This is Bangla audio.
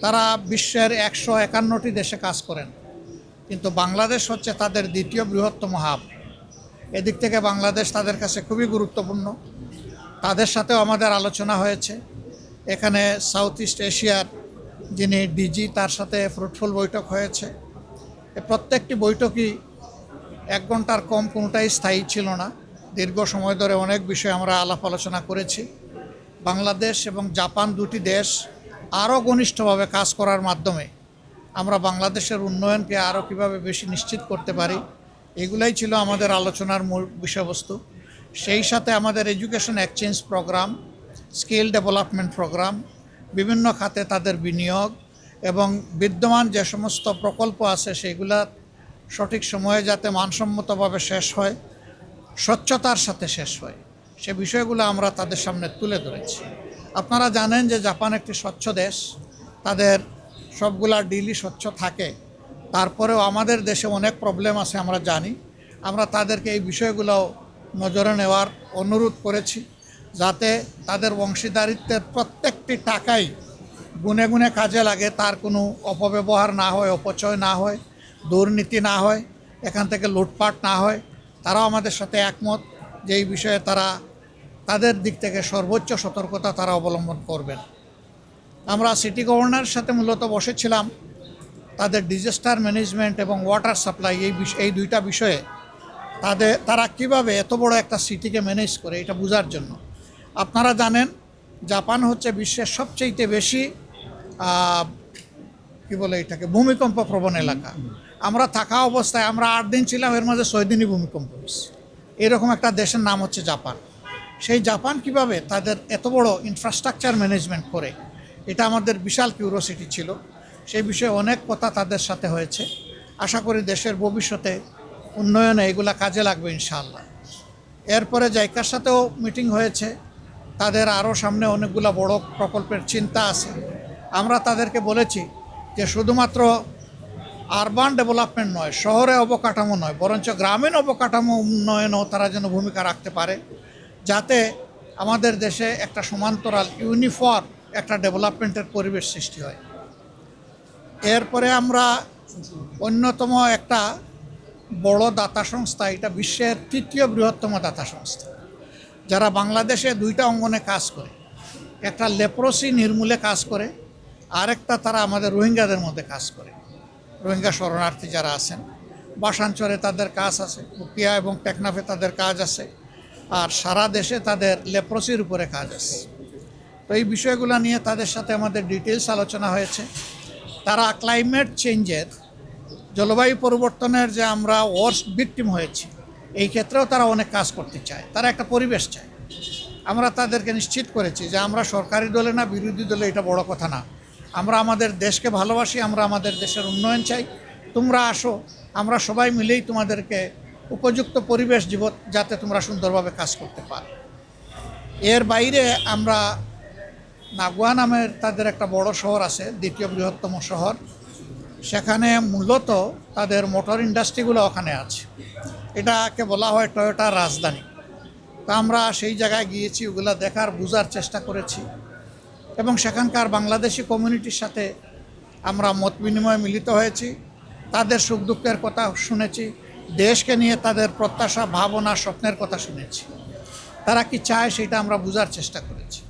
তারা বিশ্বের 151টি দেশে কাজ করেন, কিন্তু বাংলাদেশ হচ্ছে তাদের দ্বিতীয় বৃহত্তম হাব। এদিক থেকে বাংলাদেশ তাদের কাছে খুবই গুরুত্বপূর্ণ। তাদের সাথেও আমাদের আলোচনা হয়েছে। এখানে সাউথ ইস্ট এশিয়ার যিনি ডিজি, তার সাথে ফ্রুটফুল বৈঠক হয়েছে। প্রত্যেকটি বৈঠকই 1 ঘন্টার কম, কোনোটাই স্থায়ী ছিল না। দীর্ঘ সময় ধরে অনেক বিষয়ে আমরা আলাপ আলোচনা করেছি। বাংলাদেশ এবং জাপান দুটি দেশ আরও ঘনিষ্ঠভাবে কাজ করার মাধ্যমে আমরা বাংলাদেশের উন্নয়নকে আরও কীভাবে বেশি নিশ্চিত করতে পারি, এগুলাই ছিল আমাদের আলোচনার মূল বিষয়বস্তু। সেই সাথে আমাদের education exchange program, skill development program, বিভিন্ন খাতে তাদের বিনিয়োগ এবং বিদ্যমান যে সমস্ত প্রকল্প আছে সেগুলা সঠিক সময়ে যাতে মানসম্মতভাবে শেষ হয়, স্বচ্ছতার সাথে শেষ হয়, সে বিষয়গুলো আমরা তাদের সামনে তুলে ধরেছি। আপনারা জানেন যে জাপান একটি স্বচ্ছ দেশ, তাদের সবগুলা ডিলই স্বচ্ছ থাকে। তারপরেও আমাদের দেশে অনেক প্রবলেম আছে আমরা জানি। আমরা তাদেরকে এই বিষয়গুলো নজরে নেওয়ার অনুরোধ করেছি, যাতে তাদের অংশীদারিত্বের প্রত্যেকটি টাকাই গুনে গুনে কাজে লাগে, তার কোনো অপব্যবহার না হয়, অপচয় না হয়, দুর্নীতি না হয়, এখান থেকে লুটপাট না হয়। তারাও আমাদের সাথে একমত যে এই বিষয়ে তারা তাদের দিক থেকে সর্বোচ্চ সতর্কতা তারা অবলম্বন করবেন। আমরা সিটি গভর্নরের সাথে মূলত বসেছিলাম তাদের ডিজাস্টার ম্যানেজমেন্ট এবং ওয়াটার সাপ্লাই এই দুইটা বিষয়ে তারা কিভাবে এত বড় একটা সিটিকে ম্যানেজ করে এটা বোঝার জন্য। আপনারা জানেন জাপান হচ্ছে বিশ্বের সবচেয়ে বেশি এটাকে ভূমিকম্প প্রবণ এলাকা। আমরা থাকা অবস্থায় আমরা 8 দিন ছিলাম, এর মাঝে 6 দিনই ভূমিকম্প হয়েছে। এরকম একটা দেশের নাম হচ্ছে জাপান। সেই জাপান কিভাবে তাদের এত বড় ইনফ্রাস্ট্রাকচার ম্যানেজমেন্ট করে, এটা আমাদের বিশাল কিউরিওসিটি ছিল। সেই বিষয়ে অনেক কথা তাদের সাথে হয়েছে। আশা করি দেশের ভবিষ্যতে উন্নয়নে এগুলা কাজে লাগবে ইনশাআল্লাহ। এরপরে জাইকার সাথেও মিটিং হয়েছে। তাদের আরও সামনে অনেকগুলো বড় প্রকল্পের চিন্তা আছে। আমরা তাদেরকে বলেছি যে শুধুমাত্র আরবান ডেভেলপমেন্ট নয়, শহরে অবকাঠামো নয়, বরঞ্চ গ্রামীণ অবকাঠামো উন্নয়নেও তারা যেন ভূমিকা রাখতে পারে, যাতে আমাদের দেশে একটা সমান্তরাল ইউনিফর্ম একটা ডেভেলপমেন্টের পরিবেশ সৃষ্টি হয়। এরপরে আমরা অন্যতম একটা বড় দাতা সংস্থা, এটা বিশ্বের 3য় বৃহত্তম দাতা সংস্থা, যারা বাংলাদেশে 2টা অঙ্গনে কাজ করে। একটা লেপ্রোসি নির্মূলে কাজ করে, আরেকটা তারা আমাদের রোহিঙ্গাদের মধ্যে কাজ করে। রোহিঙ্গা শরণার্থী যারা আছেন, বাসাঞ্চলে তাদের কাজ আছে, উকিয়া এবং টেকনাফে তাদের কাজ আছে, আর সারা দেশে তাদের লেপ্রোসির উপরে কাজ আছে। তো এই বিষয়গুলো নিয়ে তাদের সাথে আমাদের ডিটেলস আলোচনা হয়েছে। তারা ক্লাইমেট চেঞ্জের, জলবায়ু পরিবর্তনের যে আমরা ওয়ার্স্ট ভিকটিম হয়েছি, এই ক্ষেত্রেও তারা অনেক কাজ করতে চায়। তারা একটা পরিবেশ চায়। আমরা তাদেরকে নিশ্চিত করেছি যে আমরা সরকারি দলে না বিরোধী দলে, এটা বড় কথা না। আমরা আমাদের দেশকে ভালোবাসি, আমরা আমাদের দেশের উন্নয়ন চাই। তোমরা আসো, আমরা সবাই মিলেই তোমাদেরকে উপযুক্ত পরিবেশ দিব, যাতে তোমরা সুন্দরভাবে কাজ করতে পারো। এর বাইরে আমরা নাগুয়া নামের তাদের একটা বড় শহর আছে, 2য় বৃহত্তম শহর। সেখানে মূলত তাদের মোটর ইন্ডাস্ট্রিগুলো ওখানে আছে। এটাকে বলা হয় টয়োটার রাজধানী। তা আমরা সেই জায়গায় গিয়েছি, ওগুলো দেখার বোঝার চেষ্টা করেছি এবং সেখানকার বাংলাদেশি কমিউনিটির সাথে আমরা মত বিনিময়ে মিলিত হয়েছি। তাদের সুখ দুঃখের কথা শুনেছি, দেশকে নিয়ে তাদের প্রত্যাশা, ভাবনা, স্বপ্নের কথা শুনেছি। তারা কি চায় সেটা আমরা বোঝার চেষ্টা করেছি।